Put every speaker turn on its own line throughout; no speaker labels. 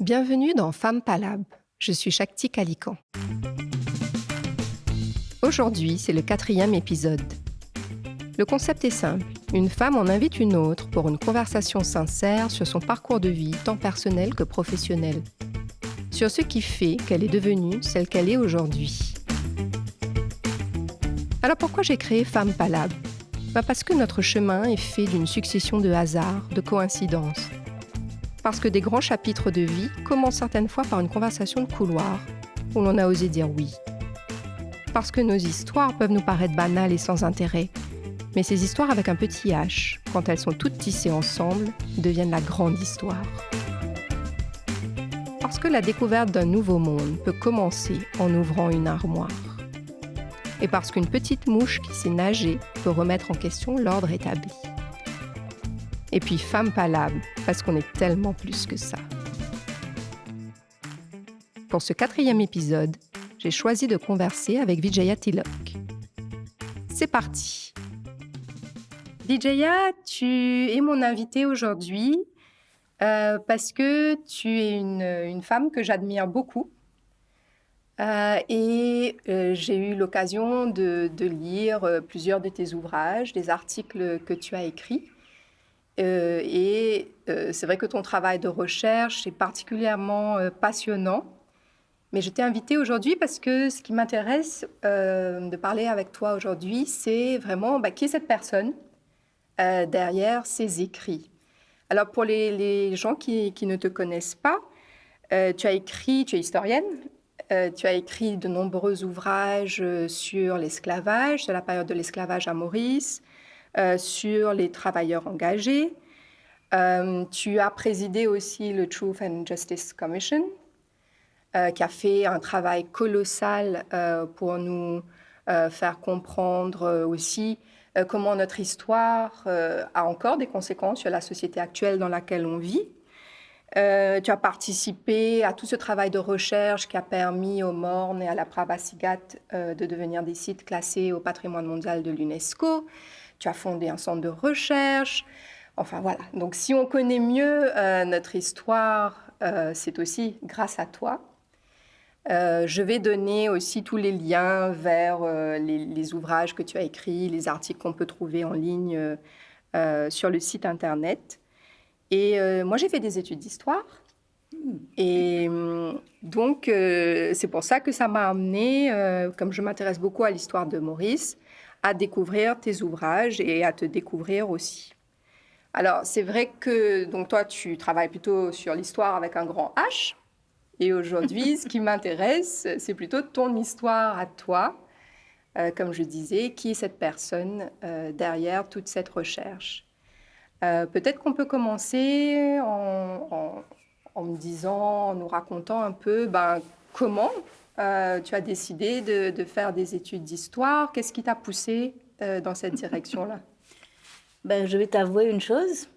Bienvenue dans Femmes Palab. Je suis Shakti Kalikan. Aujourd'hui, c'est le 4e épisode. Le concept est simple. Une femme en invite une autre pour une conversation sincère sur son parcours de vie, tant personnel que professionnel. Sur ce qui fait qu'elle est devenue celle qu'elle est aujourd'hui. Alors pourquoi j'ai créé Femmes Palab ? Parce que notre chemin est fait d'une succession de hasards, de coïncidences. Parce que des grands chapitres de vie commencent certaines fois par une conversation de couloir où l'on a osé dire oui. Parce que nos histoires peuvent nous paraître banales et sans intérêt, mais ces histoires avec un petit H, quand elles sont toutes tissées ensemble, deviennent la grande histoire. Parce que la découverte d'un nouveau monde peut commencer en ouvrant une armoire. Et parce qu'une petite mouche qui sait nager peut remettre en question l'ordre établi. Et puis Femmes Palab, parce qu'on est tellement plus que ça. Pour ce 4e épisode, j'ai choisi de converser avec Vijaya Tilok. C'est parti. Vijaya, tu es mon invitée aujourd'hui parce que tu es une femme que j'admire beaucoup. J'ai eu l'occasion de lire plusieurs de tes ouvrages, des articles que tu as écrits. C'est vrai que ton travail de recherche est particulièrement passionnant. Mais je t'ai invitée aujourd'hui parce que ce qui m'intéresse de parler avec toi aujourd'hui, c'est vraiment qui est cette personne derrière ses écrits. Alors pour les gens qui ne te connaissent pas, tu es historienne, tu as écrit de nombreux ouvrages sur l'esclavage, sur la période de l'esclavage à Maurice, sur les travailleurs engagés. Tu as présidé aussi le Truth and Justice Commission, qui a fait un travail colossal pour nous faire comprendre aussi comment notre histoire a encore des conséquences sur la société actuelle dans laquelle on vit. Tu as participé à tout ce travail de recherche qui a permis au Morne et à la Prabhasigat de devenir des sites classés au patrimoine mondial de l'UNESCO. Tu as fondé un centre de recherche. Enfin voilà, donc si on connaît mieux notre histoire, c'est aussi grâce à toi. Je vais donner aussi tous les liens vers les ouvrages que tu as écrits, les articles qu'on peut trouver en ligne sur le site internet. Et moi, j'ai fait des études d'histoire. Et donc, c'est pour ça que ça m'a amenée, comme je m'intéresse beaucoup à l'histoire de Maurice, à découvrir tes ouvrages et à te découvrir aussi. Alors, c'est vrai que donc toi, tu travailles plutôt sur l'histoire avec un grand H. Et aujourd'hui, ce qui m'intéresse, c'est plutôt ton histoire à toi. Comme je disais, qui est cette personne derrière toute cette recherche. Peut-être qu'on peut commencer en me disant, en nous racontant un peu comment tu as décidé de faire des études d'histoire. Qu'est-ce qui t'a poussé dans cette direction-là ?
Je vais t'avouer une chose.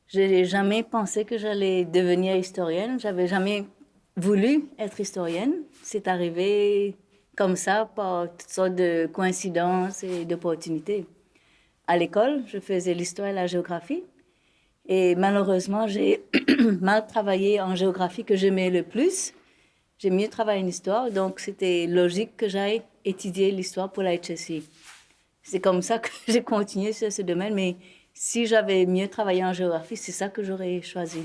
Je n'ai jamais pensé que j'allais devenir historienne. Je n'avais jamais voulu être historienne. C'est arrivé comme ça par toutes sortes de coïncidences et d'opportunités. À l'école, je faisais l'histoire et la géographie. Et malheureusement, j'ai mal travaillé en géographie que j'aimais le plus. J'ai mieux travaillé en histoire, donc c'était logique que j'aille étudier l'histoire pour la HSI. C'est comme ça que j'ai continué sur ce domaine, mais si j'avais mieux travaillé en géographie, c'est ça que j'aurais choisi.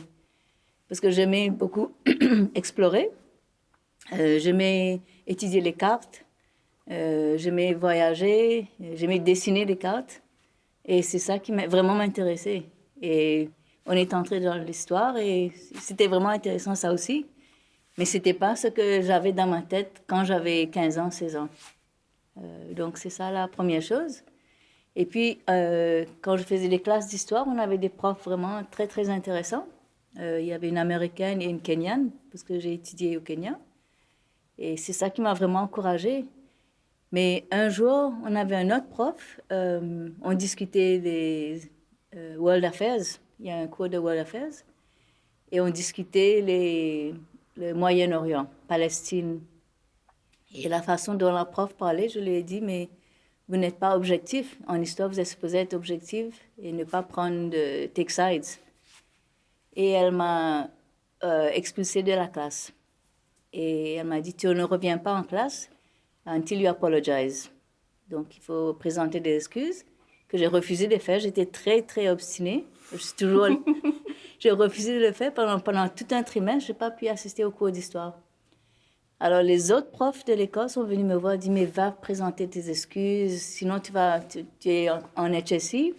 Parce que j'aimais beaucoup explorer, j'aimais étudier les cartes, j'aimais voyager, j'aimais dessiner les cartes. Et c'est ça qui m'a vraiment m'intéressé. Et on est entré dans l'histoire et c'était vraiment intéressant ça aussi. Mais ce n'était pas ce que j'avais dans ma tête quand j'avais 15 ans, 16 ans. Donc c'est ça la première chose. Et puis, quand je faisais les classes d'histoire, on avait des profs vraiment très, très intéressants. Il y avait une Américaine et une Kenyane, parce que j'ai étudié au Kenya. Et c'est ça qui m'a vraiment encouragée. Mais un jour, on avait un autre prof, on discutait des World Affairs, il y a un cours de World Affairs, et on discutait le Moyen-Orient, Palestine. Et la façon dont la prof parlait, je lui ai dit, mais vous n'êtes pas objectif. En histoire, vous êtes supposé être objectif et ne pas prendre de take sides. Et elle m'a expulsée de la classe. Et elle m'a dit, tu ne reviens pas en classe until you apologize. Donc, il faut présenter des excuses que j'ai refusé de faire. J'étais très, très obstinée. Je suis toujours... J'ai refusé de le faire pendant tout un trimestre. Je n'ai pas pu assister au cours d'histoire. Alors, les autres profs de l'école sont venus me voir et dit, mais va présenter tes excuses, sinon tu es en HSI,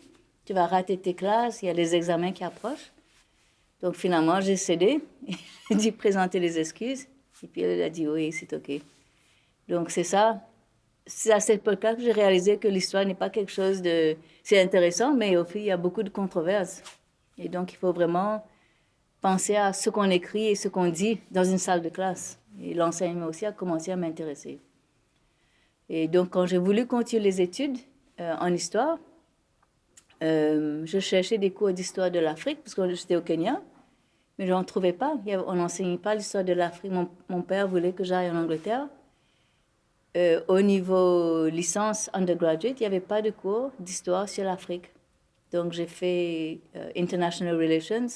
tu vas rater tes classes, il y a les examens qui approchent. Donc, finalement, j'ai cédé. J'ai dit présenter les excuses. Et puis, elle a dit oui, c'est OK. Donc, c'est ça. C'est à cette époque-là que j'ai réalisé que l'histoire n'est pas quelque chose de... C'est intéressant, mais au fond, il y a beaucoup de controverses. Et donc, il faut vraiment penser à ce qu'on écrit et ce qu'on dit dans une salle de classe. Et l'enseignement aussi a commencé à m'intéresser. Et donc, quand j'ai voulu continuer les études en histoire, je cherchais des cours d'histoire de l'Afrique, parce que j'étais au Kenya, mais je n'en trouvais pas. On n'enseignait pas l'histoire de l'Afrique. Mon père voulait que j'aille en Angleterre. Au niveau licence undergraduate, il n'y avait pas de cours d'histoire sur l'Afrique. Donc, j'ai fait International Relations,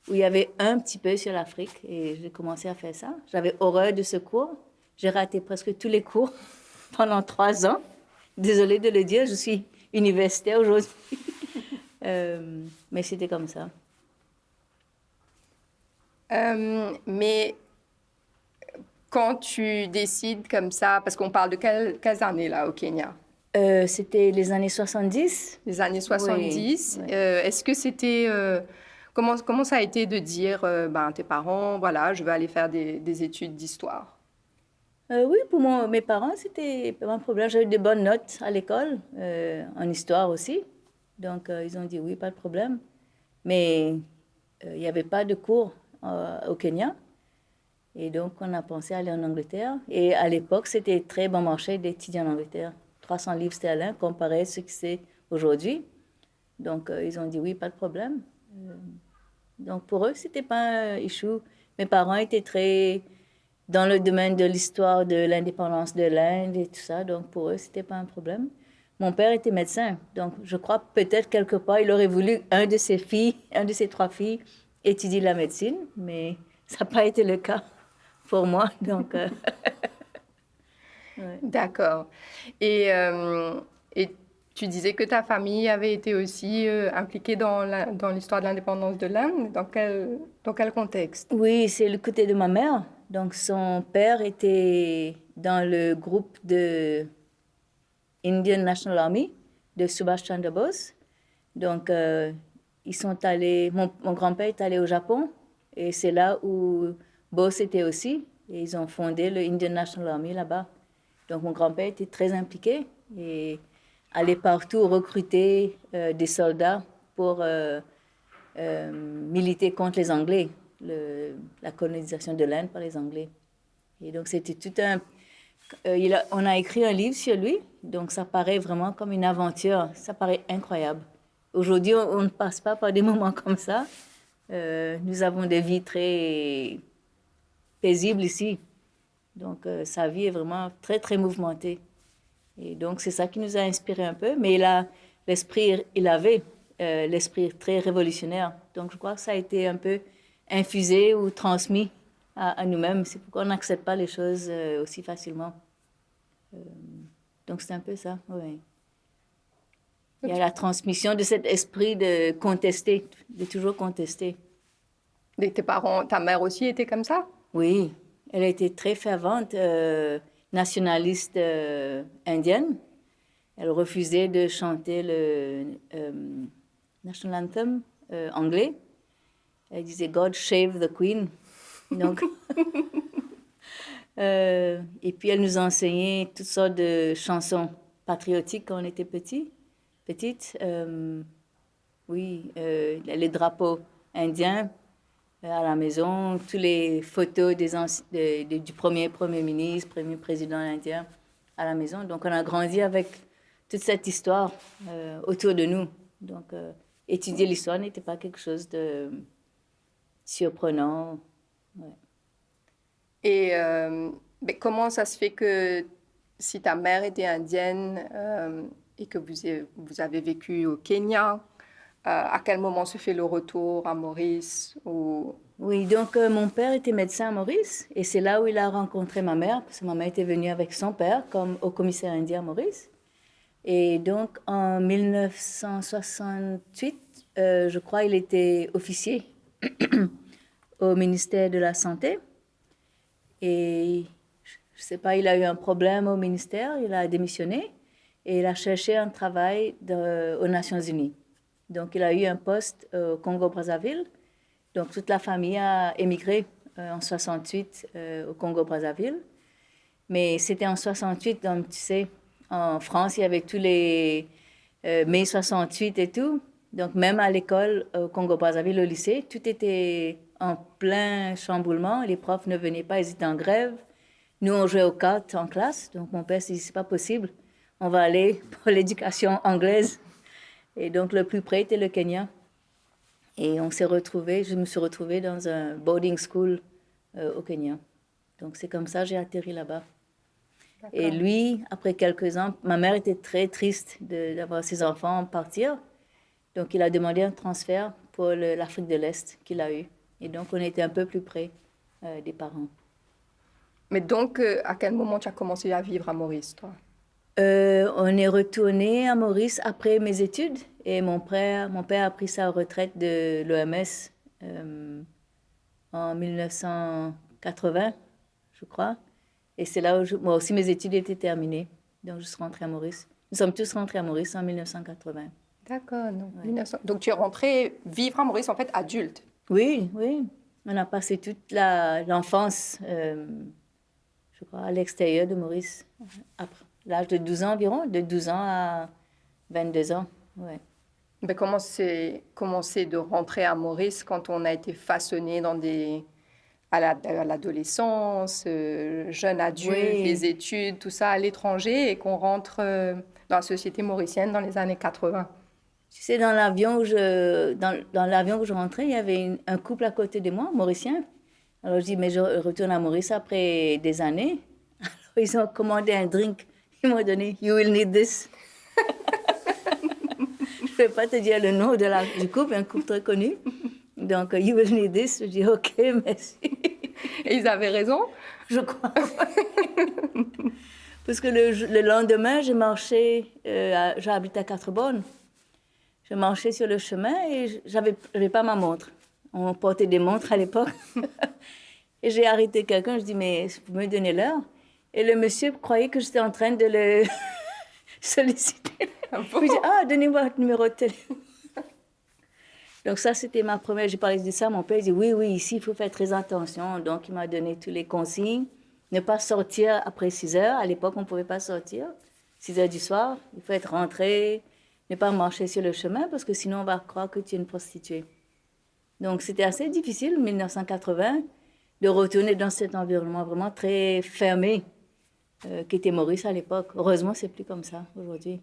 où il y avait un petit peu sur l'Afrique, et j'ai commencé à faire ça. J'avais horreur de ce cours. J'ai raté presque tous les cours pendant 3 ans. Désolée de le dire, je suis universitaire aujourd'hui. Mais c'était comme ça.
Mais quand tu décides comme ça, parce qu'on parle de quelles années là au Kenya?
C'était les années 70.
Les années 70.
Oui, oui.
Est-ce que c'était... comment ça a été de dire, tes parents, voilà, je vais aller faire des études d'histoire?
Oui, pour mes parents, c'était pas un problème. J'avais de bonnes notes à l'école, en histoire aussi. Donc, ils ont dit oui, pas de problème. Mais il n'y avait pas de cours au Kenya. Et donc, on a pensé aller en Angleterre. Et à l'époque, c'était très bon marché d'étudier en Angleterre. 300 livres sterling comparé à ce que c'est aujourd'hui. Donc, ils ont dit oui, pas de problème. Donc, pour eux, c'était pas un issue. Mes parents étaient très dans le domaine de l'histoire de l'indépendance de l'Inde et tout ça. Donc, pour eux, c'était pas un problème. Mon père était médecin. Donc, je crois peut-être quelque part, il aurait voulu un de ses 3 filles, étudier la médecine. Mais ça n'a pas été le cas pour moi. Donc, ouais.
D'accord. Et tu disais que ta famille avait été aussi impliquée dans l'histoire de l'indépendance de l'Inde. Dans quel contexte?
Oui, c'est le côté de ma mère. Donc, son père était dans le groupe de Indian National Army de Subhash Chandra Bose. Donc, ils sont allés... Mon grand-père est allé au Japon et c'est là où Bose était aussi. Et ils ont fondé le Indian National Army là-bas. Donc, mon grand-père était très impliqué et allait partout recruter des soldats pour militer contre les Anglais, la colonisation de l'Inde par les Anglais. Et donc, c'était tout un... on a écrit un livre sur lui, donc ça paraît vraiment comme une aventure. Ça paraît incroyable. Aujourd'hui, on ne passe pas par des moments comme ça. Nous avons des vies très paisibles ici. Donc, sa vie est vraiment très, très mouvementée. Et donc, c'est ça qui nous a inspiré un peu. Mais il avait l'esprit très révolutionnaire. Donc, je crois que ça a été un peu infusé ou transmis à nous-mêmes. C'est pourquoi on n'accepte pas les choses aussi facilement. Donc, c'est un peu ça, oui. Il y a la transmission de cet esprit de contester, de toujours contester.
Et tes parents, ta mère aussi était comme ça?
Oui, elle a été très fervente, nationaliste indienne. Elle refusait de chanter le National Anthem anglais. Elle disait God save the Queen. Donc, et puis elle nous enseignait toutes sortes de chansons patriotiques quand on était petites. Oui, les drapeaux indiens à la maison, toutes les photos du premier ministre, premier président indien à la maison. Donc, on a grandi avec toute cette histoire autour de nous. Donc, étudier l'histoire n'était pas quelque chose de surprenant. Ouais.
Et mais comment ça se fait que si ta mère était indienne et que vous avez vécu au Kenya, À quel moment se fait le retour à Maurice ou...
Oui, donc mon père était médecin à Maurice et c'est là où il a rencontré ma mère, parce que ma mère était venue avec son père comme au commissaire indien à Maurice. Et donc en 1968, je crois, il était officier au ministère de la Santé. Et je ne sais pas, il a eu un problème au ministère, il a démissionné et il a cherché un travail aux Nations Unies. Donc il a eu un poste au Congo-Brazzaville. Donc toute la famille a émigré en 68 au Congo-Brazzaville. Mais c'était en 68, donc tu sais, en France, il y avait tous les mai 68 et tout. Donc même à l'école au Congo-Brazzaville, au lycée, tout était en plein chamboulement. Les profs ne venaient pas, ils étaient en grève. Nous, on jouait aux cartes en classe. Donc mon père s'est dit, c'est pas possible. On va aller pour l'éducation anglaise. Et donc le plus près était le Kenya. Et on s'est retrouvés, je me suis retrouvée dans un boarding school au Kenya. Donc c'est comme ça que j'ai atterri là-bas. Et lui, après quelques ans, ma mère était très triste d'avoir ses enfants partir. Donc il a demandé un transfert pour l'Afrique de l'Est qu'il a eu. Et donc on était un peu plus près des parents.
Mais donc, à quel moment tu as commencé à vivre à Maurice, toi?
On est retourné à Maurice après mes études et mon père a pris sa retraite de l'OMS en 1980, je crois. Et c'est là où moi aussi mes études étaient terminées. Donc je suis rentrée à Maurice. Nous sommes tous rentrés à Maurice en 1980.
D'accord, non.
Ouais.
1900. Donc, tu es rentré vivre à Maurice, en fait, adulte.
Oui, oui. On a passé toute l'enfance, je crois, à l'extérieur de Maurice. Après l'âge de 12 ans environ, de 12 ans à 22 ans. Ouais.
Mais comment c'est de rentrer à Maurice quand on a été façonné à l'adolescence, jeune adulte,
Oui.
les études, tout ça à l'étranger et qu'on rentre dans la société mauricienne dans les années 80?
Tu sais, dans dans l'avion où je rentrais, il y avait un couple à côté de moi, mauricien. Alors je dis, mais je retourne à Maurice après des années. Alors ils ont commandé un drink. Ils m'ont donné, you will need this. Je ne vais pas te dire le nom du couple, un couple très connu. Donc, you will need this. Je dis, OK, merci.
Et ils avaient raison?
Je crois. Parce que le lendemain, j'ai marché, j'habite à Quatre-Bornes. Je marchais sur le chemin et j'avais pas ma montre. On portait des montres à l'époque. Et j'ai arrêté quelqu'un, je dis, mais vous me donnez l'heure? Et le monsieur croyait que j'étais en train de le solliciter.
Ah
Je lui dis, ah, donnez-moi votre numéro de téléphone. Donc ça, c'était ma première, j'ai parlé de ça, mon père dit, oui, oui, ici, il faut faire très attention. Donc il m'a donné tous les consignes. Ne pas sortir après 6 heures. À l'époque, on ne pouvait pas sortir. 6 heures du soir, il faut être rentré. Ne pas marcher sur le chemin parce que sinon, on va croire que tu es une prostituée. Donc c'était assez difficile, en 1980, de retourner dans cet environnement vraiment très fermé qu'était Maurice à l'époque. Heureusement, c'est plus comme ça aujourd'hui.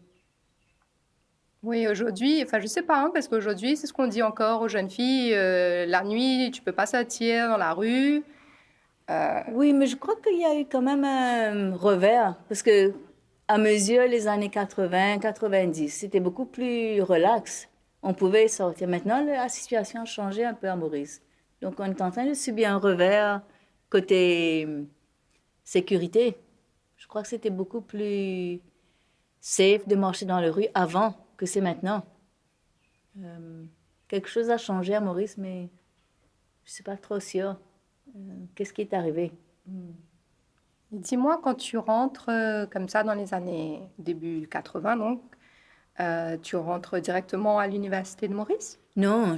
Oui, aujourd'hui, enfin, je sais pas, hein, parce qu'aujourd'hui, c'est ce qu'on dit encore aux jeunes filles, la nuit, tu peux pas sortir dans la rue.
Oui, mais je crois qu'il y a eu quand même un revers, parce que à mesure les années 80, 90, c'était beaucoup plus relax. On pouvait sortir. Maintenant, la situation a changé un peu à Maurice. Donc, on est en train de subir un revers côté sécurité. Je crois que c'était beaucoup plus safe de marcher dans la rue avant que c'est maintenant. Quelque chose a changé à Maurice, mais je ne suis pas trop sûre. Qu'est-ce qui est arrivé?
Dis-moi, quand tu rentres comme ça dans les années début 80, donc, tu rentres directement à l'université de Maurice?
Non,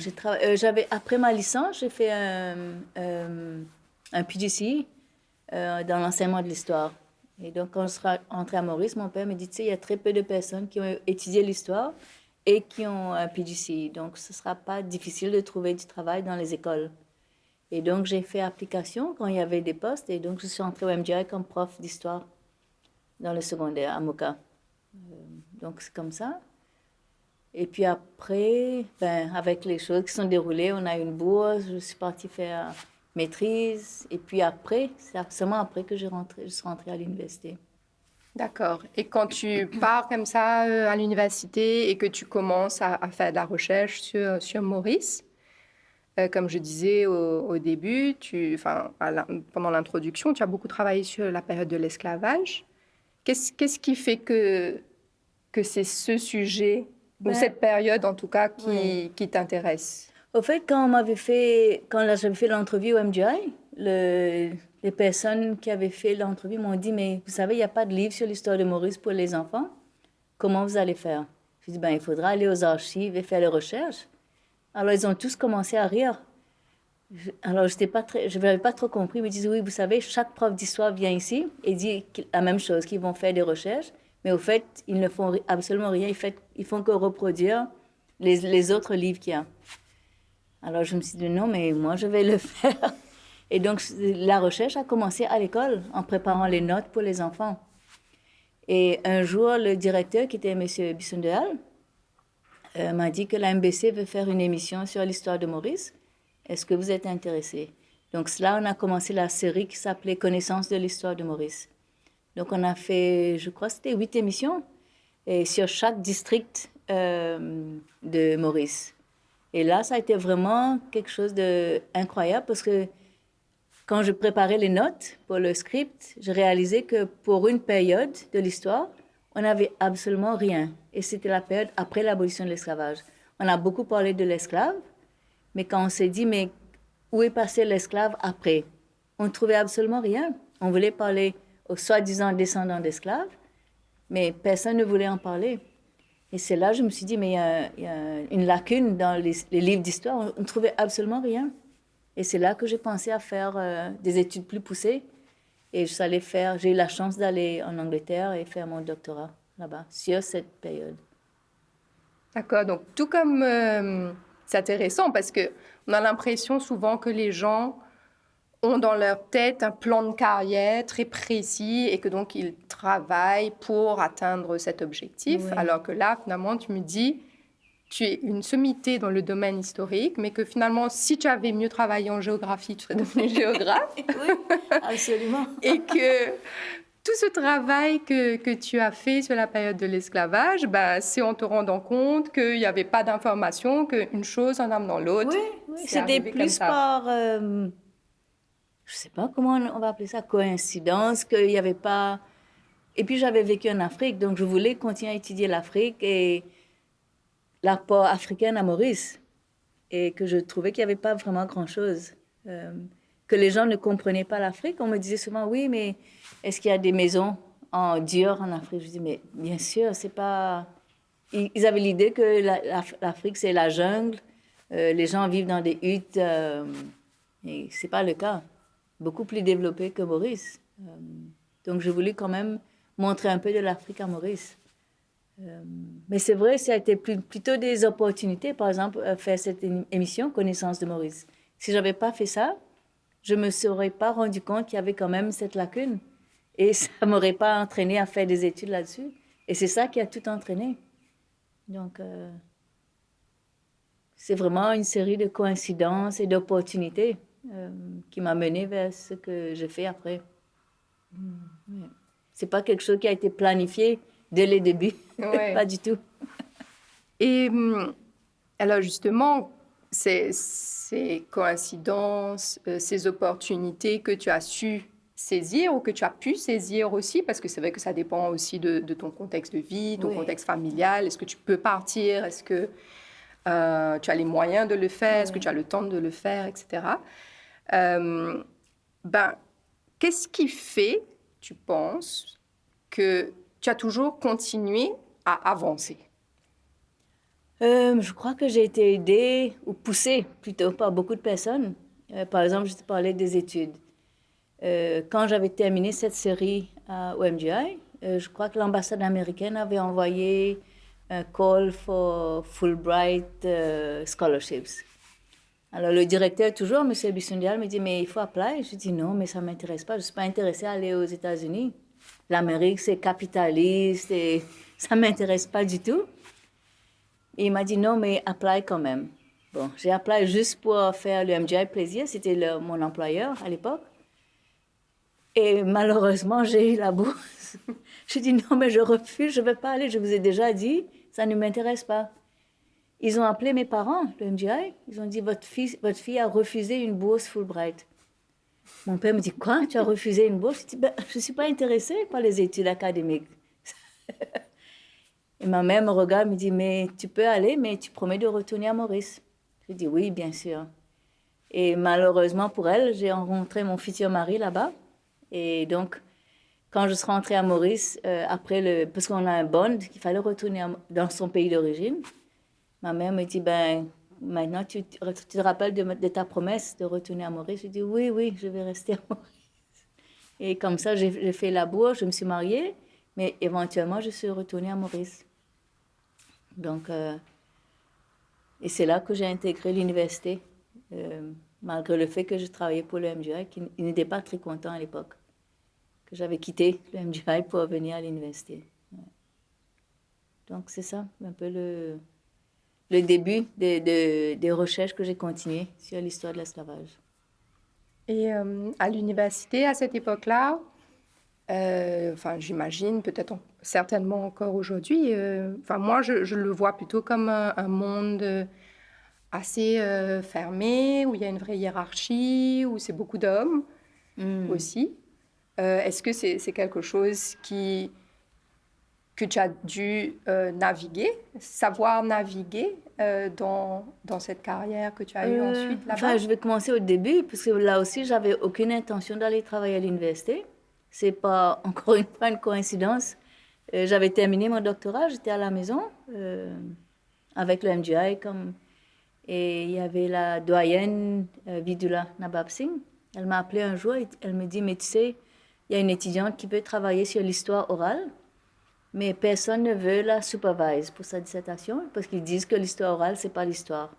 après ma licence, j'ai fait un PGC dans l'enseignement de l'histoire. Et donc, quand je suis rentrée à Maurice, mon père me dit, tu sais, il y a très peu de personnes qui ont étudié l'histoire et qui ont un PGC. Donc, ce ne sera pas difficile de trouver du travail dans les écoles. Et donc, j'ai fait application quand il y avait des postes. Et donc, je suis entrée au MGI comme prof d'histoire dans le secondaire à Moka. Donc, c'est comme ça. Et puis après, ben, avec les choses qui sont déroulées, on a eu une bourse, je suis partie faire maîtrise. Et puis après, c'est seulement après que je suis rentrée à l'université.
D'accord. Et quand tu pars comme ça à l'université et que tu commences à faire de la recherche sur Maurice, comme je disais au début, pendant l'introduction, tu as beaucoup travaillé sur la période de l'esclavage. Qu'est-ce qui fait que c'est ce sujet, ou
Ben,
cette période en tout cas,
oui.
qui t'intéresse?
Au fait, quand là, j'avais fait l'entrevue au MGI, les personnes qui avaient fait l'entrevue m'ont dit, mais vous savez, il n'y a pas de livre sur l'histoire de Maurice pour les enfants. Comment vous allez faire? J'ai dit, ben, il faudra aller aux archives et faire les recherches. Alors, ils ont tous commencé à rire. Alors, je n'avais pas trop compris. Ils me disent, oui, vous savez, chaque prof d'histoire vient ici et dit la même chose, qu'ils vont faire des recherches. Mais au fait, ils ne font absolument rien. Ils font que reproduire les autres livres qu'il y a. Alors, je me suis dit, non, mais moi, je vais le faire. Et donc, la recherche a commencé à l'école, en préparant les notes pour les enfants. Et un jour, le directeur, qui était M. Bissondehal, m'a dit que la MBC veut faire une émission sur l'histoire de Maurice. Est-ce que vous êtes intéressé? Donc, là, on a commencé la série qui s'appelait Connaissance de l'histoire de Maurice. Donc, on a fait, je crois, c'était 8 émissions, et sur chaque district de Maurice. Et là, ça a été vraiment quelque chose d'incroyable parce que quand je préparais les notes pour le script, je réalisais que pour une période de l'histoire, on n'avait absolument rien. Et c'était la période après l'abolition de l'esclavage. On a beaucoup parlé de l'esclave, mais quand on s'est dit, mais où est passé l'esclave après? On ne trouvait absolument rien. On voulait parler aux soi-disant descendants d'esclaves, mais personne ne voulait en parler. Et c'est là que je me suis dit, mais il y a une lacune dans les livres d'histoire. On ne trouvait absolument rien. Et c'est là que j'ai pensé à faire des études plus poussées. Et j'ai eu la chance d'aller en Angleterre et faire mon doctorat là-bas, sur cette période.
D'accord. Donc, tout comme c'est intéressant parce qu'on a l'impression souvent que les gens ont dans leur tête un plan de carrière très précis et que donc ils travaillent pour atteindre cet objectif.
Oui.
Alors que là, finalement, tu me dis, tu es une sommité dans le domaine historique, mais que finalement, si tu avais mieux travaillé en géographie, tu serais devenu géographe.
Oui, absolument.
Et que tout ce travail que tu as fait sur la période de l'esclavage, ben, c'est en te rendant compte qu'il n'y avait pas d'information, qu'une chose en amenant l'autre.
Oui. C'était plus par, je ne sais pas comment on va appeler ça, coïncidence, qu'il n'y avait pas... Et puis j'avais vécu en Afrique, donc je voulais continuer à étudier l'Afrique et l'apport africain à Maurice. Et que je trouvais qu'il n'y avait pas vraiment grand-chose. Que les gens ne comprenaient pas l'Afrique. On me disait souvent, oui, mais est-ce qu'il y a des maisons en dur en Afrique? Je dis, mais bien sûr, c'est pas... Ils avaient l'idée que l'Afrique, c'est la jungle. Les gens vivent dans des huttes. Et ce n'est pas le cas. Beaucoup plus développé que Maurice. Donc, je voulais quand même montrer un peu de l'Afrique à Maurice. Mais c'est vrai, ça a été plutôt des opportunités, par exemple, faire cette émission Connaissance de Maurice. Si je n'avais pas fait ça, je ne me serais pas rendu compte qu'il y avait quand même cette lacune. Et ça ne m'aurait pas entraîné à faire des études là-dessus. Et c'est ça qui a tout entraîné. Donc, c'est vraiment une série de coïncidences et d'opportunités qui m'a menée vers ce que j'ai fait après. Ce n'est pas quelque chose qui a été planifié dès le début.
Ouais.
Pas du tout.
Et alors justement, ces coïncidences, ces opportunités que tu as su saisir ou que tu as pu saisir aussi, parce que c'est vrai que ça dépend aussi de ton contexte de vie, ton contexte familial. Est-ce que tu peux partir? Est-ce que tu as les moyens de le faire? Est-ce que tu as le temps de le faire, etc. Qu'est-ce qui fait, tu penses, que tu as toujours continué à avancer?
Je crois que j'ai été aidée, ou poussée plutôt, par beaucoup de personnes. Par exemple, je te parlais des études. Quand j'avais terminé cette série au MGI, je crois que l'ambassade américaine avait envoyé un call for Fulbright scholarships. Alors, le directeur, toujours, M. Bissondehal, me dit, mais il faut appeler. Je dis, non, mais ça ne m'intéresse pas. Je ne suis pas intéressée à aller aux États-Unis. L'Amérique, c'est capitaliste et ça ne m'intéresse pas du tout. Et il m'a dit, non, mais apply quand même. Bon, j'ai appelé juste pour faire le MGI plaisir. C'était mon employeur à l'époque. Et malheureusement, j'ai eu la bourse. J'ai dit non, mais je refuse, je ne veux pas aller. Je vous ai déjà dit, ça ne m'intéresse pas. Ils ont appelé mes parents, le MGI. Ils ont dit, votre fille a refusé une bourse Fulbright. Mon père me dit, quoi, tu as refusé une bourse? Je dis, ben, je ne suis pas intéressée par les études académiques. Et ma mère me regarde, me dit, mais tu peux aller, mais tu promets de retourner à Maurice. Je dis, oui, bien sûr. Et malheureusement pour elle, j'ai rencontré mon futur mari là-bas. Et donc, quand je suis rentrée à Maurice, parce qu'on a un bond, qu'il fallait retourner dans son pays d'origine, ma mère me dit, ben, maintenant, tu te rappelles de ta promesse de retourner à Maurice? Je dis, oui, oui, je vais rester à Maurice. Et comme ça, j'ai fait la bourse, je me suis mariée, mais éventuellement, je suis retournée à Maurice. Donc, et c'est là que j'ai intégré l'université, malgré le fait que je travaillais pour le MGI, qui n'était pas très content à l'époque, que j'avais quitté le MGI pour venir à l'université. Ouais. Donc, c'est ça, un peu le début des recherches que j'ai continuées sur l'histoire de l'esclavage.
Et à l'université, à cette époque-là, enfin, j'imagine, certainement encore aujourd'hui, enfin, moi, je le vois plutôt comme un monde assez fermé, où il y a une vraie hiérarchie, où c'est beaucoup d'hommes aussi. Est-ce que c'est quelque chose que tu as dû savoir naviguer dans cette carrière que tu as eue ensuite là-bas?
Enfin, je vais commencer au début, parce que là aussi, j'avais aucune intention d'aller travailler à l'université. C'est pas, encore une fois, une coïncidence. J'avais terminé mon doctorat, j'étais à la maison avec le MGI, et il y avait la doyenne Vidula Nabab Singh. Elle m'a appelé un jour et elle me dit, mais tu sais, il y a une étudiante qui veut travailler sur l'histoire orale, mais personne ne veut la supervise pour sa dissertation parce qu'ils disent que l'histoire orale, c'est pas l'histoire.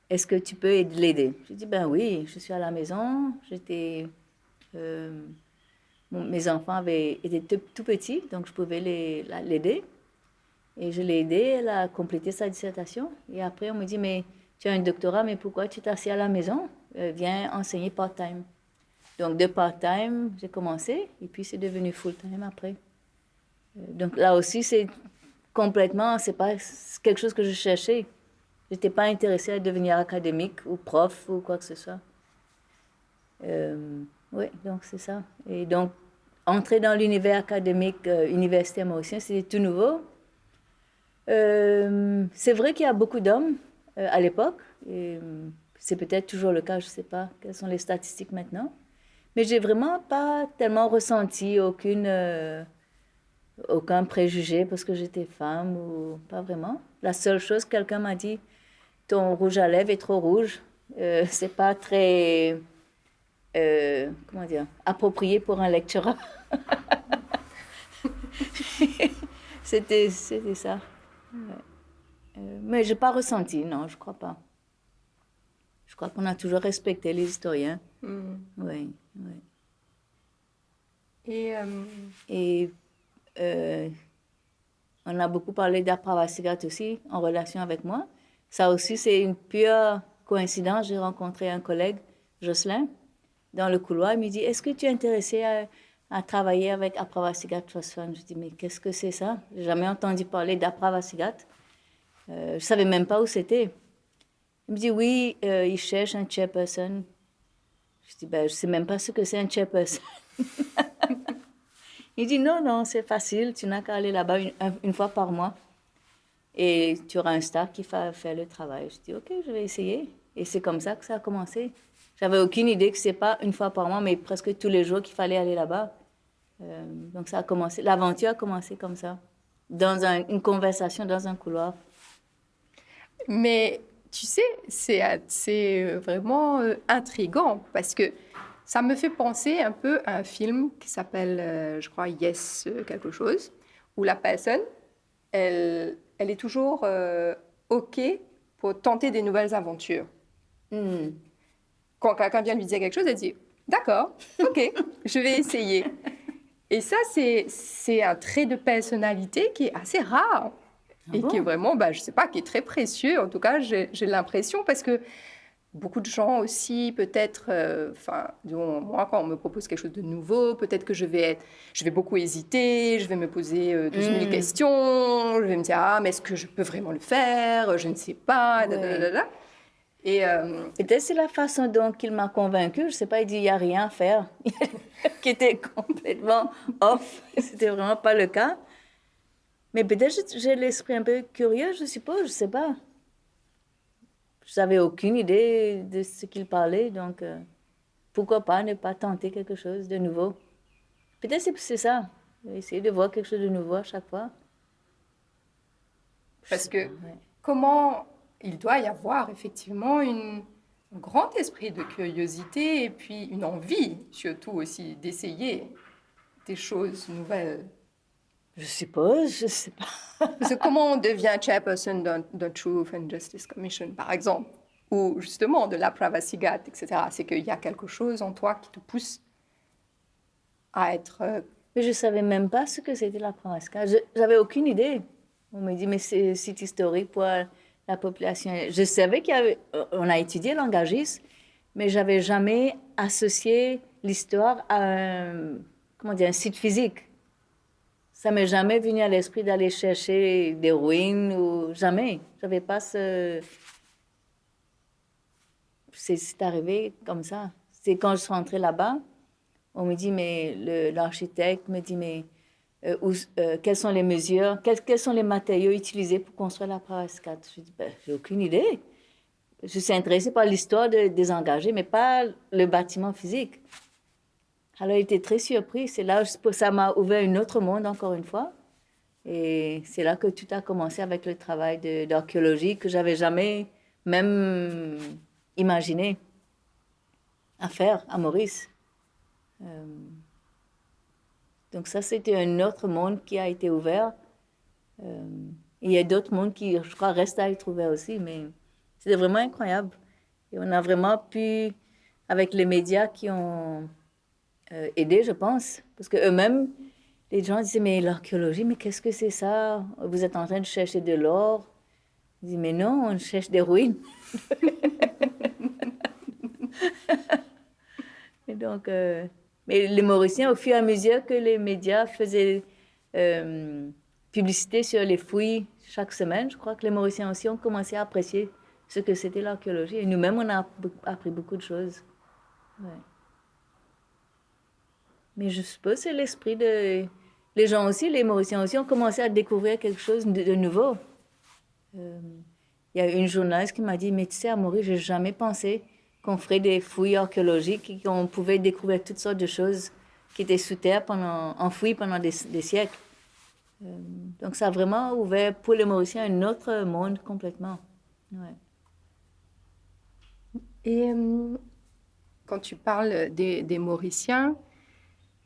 Est-ce que tu peux l'aider? Je dis, ben oui, je suis à la maison, mes enfants étaient tout petits, donc je pouvais l'aider. Et je l'ai aidée, elle a complété sa dissertation. Et après, on me dit, mais tu as un doctorat, mais pourquoi tu t'assieds à la maison? Viens enseigner part-time. Donc, de part-time, j'ai commencé, et puis c'est devenu full-time après. Donc, là aussi, c'est pas quelque chose que je cherchais. Je n'étais pas intéressée à devenir académique ou prof ou quoi que ce soit. Oui, donc c'est ça. Et donc, entrer dans l'univers académique universitaire mauricien, c'était tout nouveau. C'est vrai qu'il y a beaucoup d'hommes à l'époque. C'est peut-être toujours le cas, je ne sais pas quelles sont les statistiques maintenant. Mais j'ai vraiment pas tellement ressenti aucun préjugé parce que j'étais femme ou pas vraiment. La seule chose, quelqu'un m'a dit, ton rouge à lèvres est trop rouge. C'est pas très, comment dire, approprié pour un lecturer. C'était ça. Mais je n'ai pas ressenti, non, je ne crois pas. Je crois qu'on a toujours respecté les historiens. Oui, oui. Et on a beaucoup parlé d'Apravasigat aussi, en relation avec moi. Ça aussi, c'est une pure coïncidence. J'ai rencontré un collègue, Jocelyn, dans le couloir. Il me dit, est-ce que tu es intéressé à travailler avec Apravasigat Trust Fund? Je dis, mais qu'est-ce que c'est ça? Je n'ai jamais entendu parler d'Apravasigat. Je ne savais même pas où c'était. Il me dit, oui, il cherche un chairperson. Je dis, ben, je ne sais même pas ce que c'est un chairperson. Il dit, non, c'est facile, tu n'as qu'à aller là-bas une fois par mois. Et tu auras un staff qui va faire le travail. Je dis, OK, je vais essayer. Et c'est comme ça que ça a commencé. J'avais aucune idée que ce n'est pas une fois par mois, mais presque tous les jours qu'il fallait aller là-bas. Donc ça a commencé, l'aventure a commencé comme ça, dans une conversation dans un couloir.
Mais tu sais, c'est vraiment intriguant parce que ça me fait penser un peu à un film qui s'appelle, je crois, Yes, quelque chose, où la personne, elle est toujours OK pour tenter des nouvelles aventures. Quand quelqu'un vient lui dire quelque chose, elle dit « D'accord, OK, je vais essayer ». Et ça, c'est un trait de personnalité qui est assez rare. Et qui est vraiment, je ne sais pas, qui est très précieux. En tout cas, j'ai l'impression parce que beaucoup de gens aussi, peut-être, disons, moi, quand on me propose quelque chose de nouveau, peut-être que je vais beaucoup hésiter, je vais me poser 12 000 questions, je vais me dire, ah, mais est-ce que je peux vraiment le faire? Je ne sais pas, da, da, da,
Ouais.
da. Et
Peut-être c'est la façon dont il m'a convaincue. Je sais pas, il dit il n'y a rien à faire, qui était complètement off. C'était vraiment pas le cas. Mais peut-être j'ai l'esprit un peu curieux, je suppose, je sais pas. Je n'avais aucune idée de ce qu'il parlait, donc pourquoi pas ne pas tenter quelque chose de nouveau. Peut-être c'est ça, essayer de voir quelque chose de nouveau à chaque fois. Je
parce
sais pas,
que
ouais.
comment il doit y avoir effectivement un grand esprit de curiosité et puis une envie surtout aussi d'essayer des choses nouvelles.
Je suppose, je sais pas.
Parce que comment on devient chairperson d'un Truth and Justice Commission, par exemple, ou justement de la Privacy Guide, etc. C'est qu'il y a quelque chose en toi qui te pousse à être...
Mais je savais même pas ce que c'était la Pramaska. J'avais aucune idée. On me dit, mais c'est un site historique pour la population. Je savais on a étudié langagisme, mais j'avais jamais associé l'histoire à comment dire, un site physique. Ça m'est jamais venu à l'esprit d'aller chercher des ruines ou jamais. J'avais pas ce. C'est arrivé comme ça. C'est quand je suis rentrée là-bas, on me dit, mais l'architecte me dit, mais quelles sont les mesures, quels sont les matériaux utilisés pour construire la Presse 4? Je dis, ben, j'ai aucune idée. Je suis intéressée par l'histoire des engagés, mais pas le bâtiment physique. Alors, il était très surpris. C'est là que ça m'a ouvert un autre monde, encore une fois. Et c'est là que tout a commencé avec le travail d'archéologie que j'avais jamais même imaginé à faire à Maurice. Donc ça, c'était un autre monde qui a été ouvert. Il y a d'autres mondes qui, je crois, restent à être ouverts aussi, mais c'était vraiment incroyable. Et on a vraiment pu, avec les médias qui ont aidé, je pense, parce qu'eux-mêmes, les gens disaient, mais l'archéologie, mais qu'est-ce que c'est ça? Vous êtes en train de chercher de l'or? Ils disaient, mais non, on cherche des ruines. Et donc, mais les Mauriciens, au fur et à mesure que les médias faisaient publicité sur les fouilles chaque semaine, je crois que les Mauriciens aussi ont commencé à apprécier ce que c'était l'archéologie. Et nous-mêmes, on a appris beaucoup de choses. Ouais. Mais je suppose que c'est l'esprit de... Les gens aussi, les Mauriciens aussi, ont commencé à découvrir quelque chose de nouveau. Il y a une journaliste qui m'a dit, mais tu sais, à Maurice, j'ai jamais pensé qu'on ferait des fouilles archéologiques et qu'on pouvait découvrir toutes sortes de choses qui étaient sous terre, enfouies pendant des siècles. Donc ça a vraiment ouvert pour les Mauriciens un autre monde complètement. Ouais.
Et quand tu parles des Mauriciens,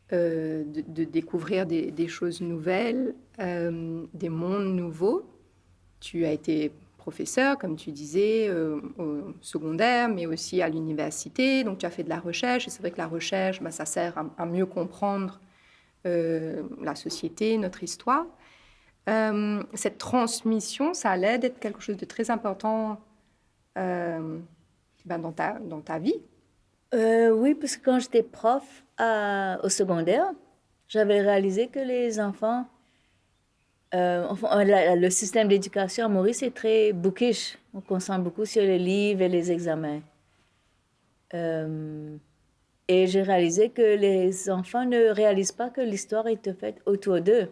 de découvrir des choses nouvelles, des mondes nouveaux, tu as été professeur, comme tu disais, au secondaire, mais aussi à l'université. Donc, tu as fait de la recherche. Et c'est vrai que la recherche, ça sert à mieux comprendre la société, notre histoire. Cette transmission, ça allait d'être quelque chose de très important dans ta vie.
Oui, parce que quand j'étais prof au secondaire, j'avais réalisé que les enfants, le système d'éducation à Maurice est très bookish. On concentre beaucoup sur les livres et les examens. Et j'ai réalisé que les enfants ne réalisent pas que l'histoire est faite autour d'eux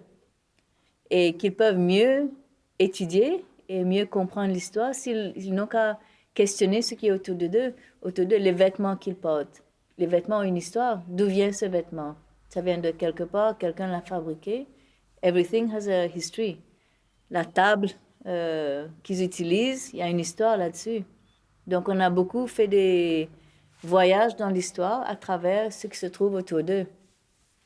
et qu'ils peuvent mieux étudier et mieux comprendre l'histoire s'ils n'ont qu'à questionner ce qui est autour d'eux, les vêtements qu'ils portent. Les vêtements ont une histoire. D'où vient ce vêtement? Ça vient de quelque part, quelqu'un l'a fabriqué. Everything has a history. La table qu'ils utilisent, il y a une histoire là-dessus. Donc on a beaucoup fait des voyages dans l'histoire à travers ce qui se trouve autour d'eux.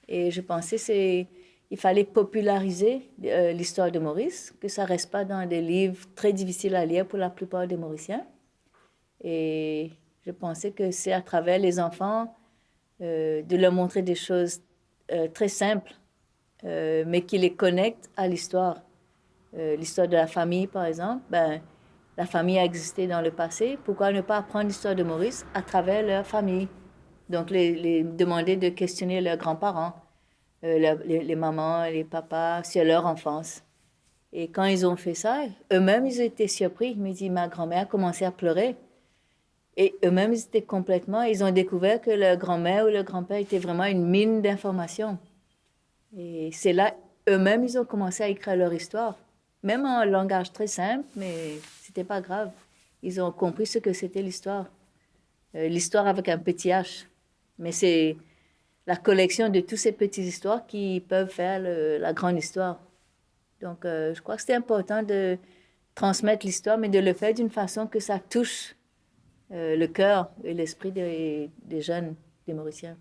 Et je pensais il fallait populariser l'histoire de Maurice, que ça ne reste pas dans des livres très difficiles à lire pour la plupart des Mauriciens. Et je pensais que c'est à travers les enfants de leur montrer des choses très simples, mais qui les connectent à l'histoire. L'histoire de la famille, par exemple, la famille a existé dans le passé, pourquoi ne pas apprendre l'histoire de Maurice à travers leur famille? Donc, les demander de questionner leurs grands-parents, les mamans, les papas, sur leur enfance. Et quand ils ont fait ça, eux-mêmes, ils étaient surpris. Ils m'ont dit, ma grand-mère a commencé à pleurer. Et eux-mêmes, ils ont découvert que leur grand-mère ou leur grand-père était vraiment une mine d'informations. Et c'est là, eux-mêmes, ils ont commencé à écrire leur histoire. Même en langage très simple, mais c'était pas grave. Ils ont compris ce que c'était l'histoire. L'histoire avec un petit H. Mais c'est la collection de toutes ces petites histoires qui peuvent faire la grande histoire. Donc, je crois que c'est important de transmettre l'histoire, mais de le faire d'une façon que ça touche le cœur et l'esprit des jeunes, des Mauriciens.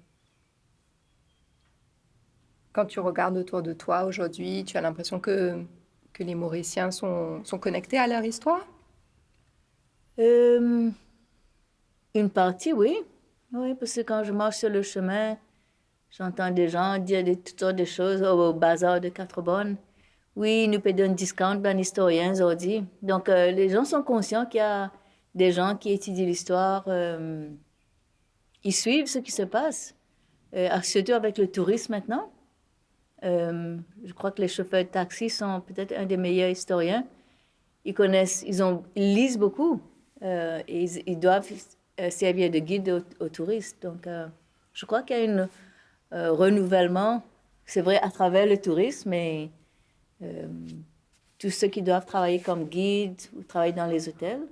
Quand tu regardes autour de toi aujourd'hui, tu as l'impression que les Mauriciens sont connectés à leur histoire?
Euh, une partie, oui. Oui, parce que quand je marche sur le chemin, j'entends des gens dire toutes sortes de choses au bazar de Quatre-Bonnes. Oui, nous payons un discount dans l'historien aujourd'hui. Donc, les gens sont conscients qu'il y a des gens qui étudient l'histoire. Ils suivent ce qui se passe, surtout avec le tourisme maintenant. Je crois que les chauffeurs de taxi sont peut-être un des meilleurs historiens. Ils lisent beaucoup et ils doivent servir de guide aux touristes. Donc, je crois qu'il y a un renouvellement, c'est vrai, à travers le tourisme, mais tous ceux qui doivent travailler comme guides ou travailler dans les hôtels,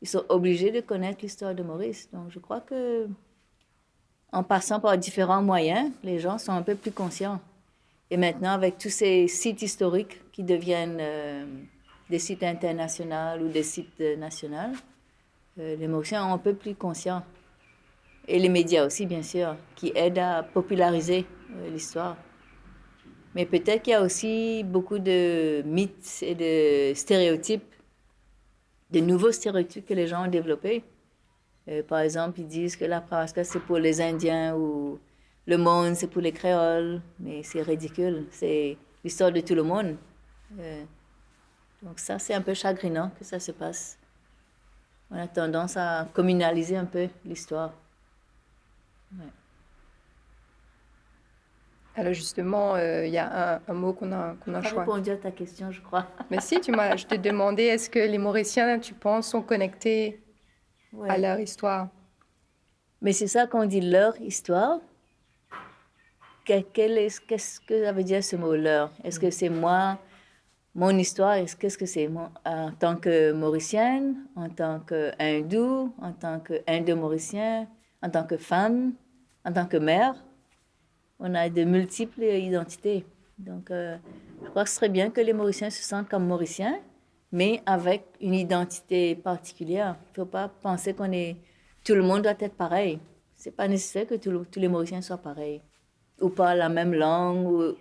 ils sont obligés de connaître l'histoire de Maurice. Donc, je crois que en passant par différents moyens, les gens sont un peu plus conscients. Et maintenant, avec tous ces sites historiques qui deviennent des sites internationaux ou des sites nationaux, les Mauriciens sont un peu plus conscients. Et les médias aussi, bien sûr, qui aident à populariser l'histoire. Mais peut-être qu'il y a aussi beaucoup de mythes et de stéréotypes, de nouveaux stéréotypes que les gens ont développés. Par exemple, ils disent que la Paraska, c'est pour les Indiens ou le monde, c'est pour les créoles. Mais c'est ridicule. C'est l'histoire de tout le monde. Donc ça, c'est un peu chagrinant que ça se passe. On a tendance à communaliser un peu l'histoire. Ouais.
Alors justement, il y a un mot qu'on a
J'ai pas
choisi.
répondu à ta question, je crois.
Mais si, je te demandais, est-ce que les Mauriciens, tu penses, sont connectés à
Ouais.
leur histoire?
Mais c'est ça qu'on dit leur histoire. Qu'est-ce que ça veut dire ce mot leur? Est-ce que c'est moi, mon histoire? Qu'est-ce que c'est moi, en tant que Mauricienne, en tant qu'hindoue, en tant qu'Indo-Mauricien, en tant que femme, en tant que mère? On a de multiples identités. Donc, je crois que ce serait bien que les Mauriciens se sentent comme Mauriciens, mais avec une identité particulière. Il ne faut pas penser tout le monde doit être pareil. C'est pas nécessaire que tous les Mauriciens soient pareils, ou pas la même langue,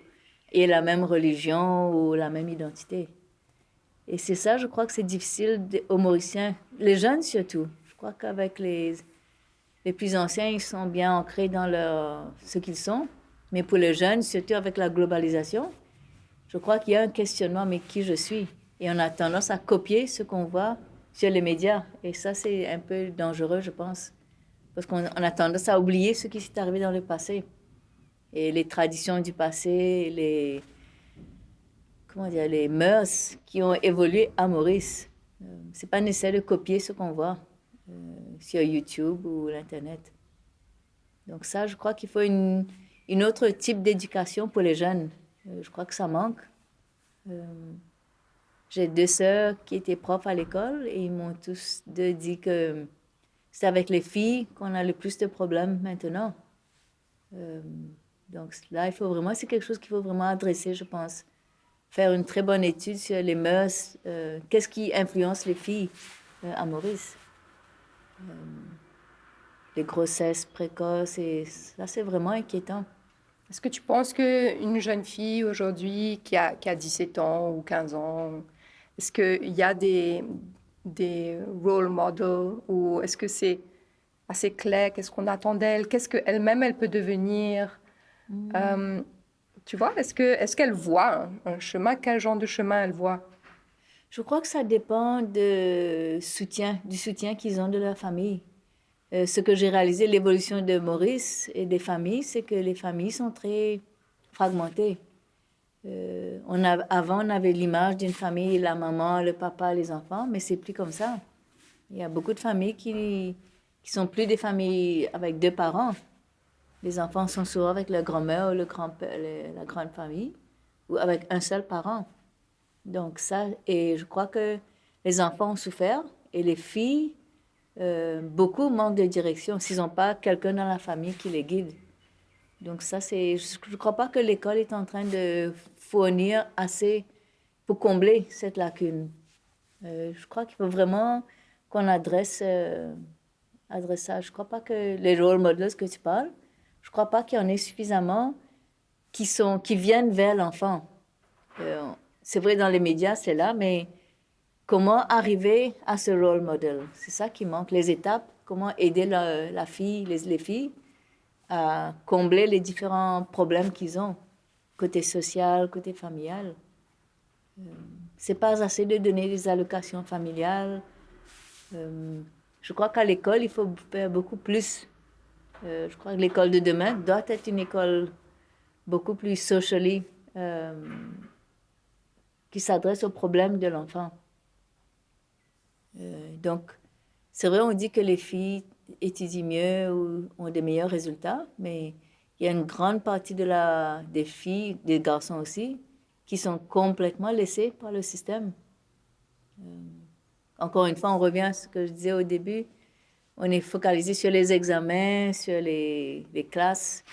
et la même religion, ou la même identité. Et c'est ça, je crois que c'est difficile aux Mauriciens, les jeunes surtout. Je crois qu'avec les plus anciens, ils sont bien ancrés dans ce qu'ils sont. Mais pour les jeunes, surtout avec la globalisation, je crois qu'il y a un questionnement, mais qui je suis? Et on a tendance à copier ce qu'on voit sur les médias. Et ça, c'est un peu dangereux, je pense. Parce qu'on a tendance à oublier ce qui s'est arrivé dans le passé. Et les traditions du passé, les mœurs qui ont évolué à Maurice. C'est pas nécessaire de copier ce qu'on voit sur YouTube ou l'Internet. Donc ça, je crois qu'il faut une autre type d'éducation pour les jeunes. Je crois que ça manque. J'ai 2 sœurs qui étaient profs à l'école et ils m'ont tous dit que c'est avec les filles qu'on a le plus de problèmes maintenant. Donc là, c'est quelque chose qu'il faut vraiment adresser, je pense. Faire une très bonne étude sur les mœurs, qu'est-ce qui influence les filles à Maurice. Les grossesses précoces, et ça, c'est vraiment inquiétant.
Est-ce que tu penses qu'une jeune fille aujourd'hui qui a 17 ans ou 15 ans, est-ce qu'il y a des role models ou est-ce que c'est assez clair? Qu'est-ce qu'on attend d'elle? Qu'est-ce qu'elle-même, elle peut devenir? Tu vois, est-ce qu'elle voit un chemin? Quel genre de chemin elle voit?
Je crois que ça dépend du soutien qu'ils ont de leur famille. Ce que j'ai réalisé, l'évolution de Maurice et des familles, c'est que les familles sont très fragmentées. Avant, on avait l'image d'une famille, la maman, le papa, les enfants, mais c'est plus comme ça. Il y a beaucoup de familles qui sont plus des familles avec deux parents. Les enfants sont souvent avec leur grand-mère ou le grand-père, la grande famille, ou avec un seul parent. Donc ça, et je crois que les enfants ont souffert, et les filles, beaucoup manquent de direction s'ils n'ont pas quelqu'un dans la famille qui les guide. Donc ça, je ne crois pas que l'école est en train de fournir assez pour combler cette lacune. Je crois qu'il faut vraiment qu'on adresse ça. Je ne crois pas que les role models que tu parles, je ne crois pas qu'il y en ait suffisamment qui viennent vers l'enfant. C'est vrai, dans les médias, c'est là, mais comment arriver à ce role model? C'est ça qui manque, les étapes, comment aider la fille, les filles à combler les différents problèmes qu'ils ont, côté social, côté familial. C'est pas assez de donner des allocations familiales. Je crois qu'à l'école, il faut faire beaucoup plus. Je crois que l'école de demain doit être une école beaucoup plus socially, qui s'adresse aux problèmes de l'enfant. Donc, c'est vrai, on dit que les filles étudient mieux ou ont des meilleurs résultats, mais il y a une grande partie des filles, des garçons aussi, qui sont complètement laissés par le système. Encore une fois, on revient à ce que je disais au début, on est focalisé sur les examens, sur les classes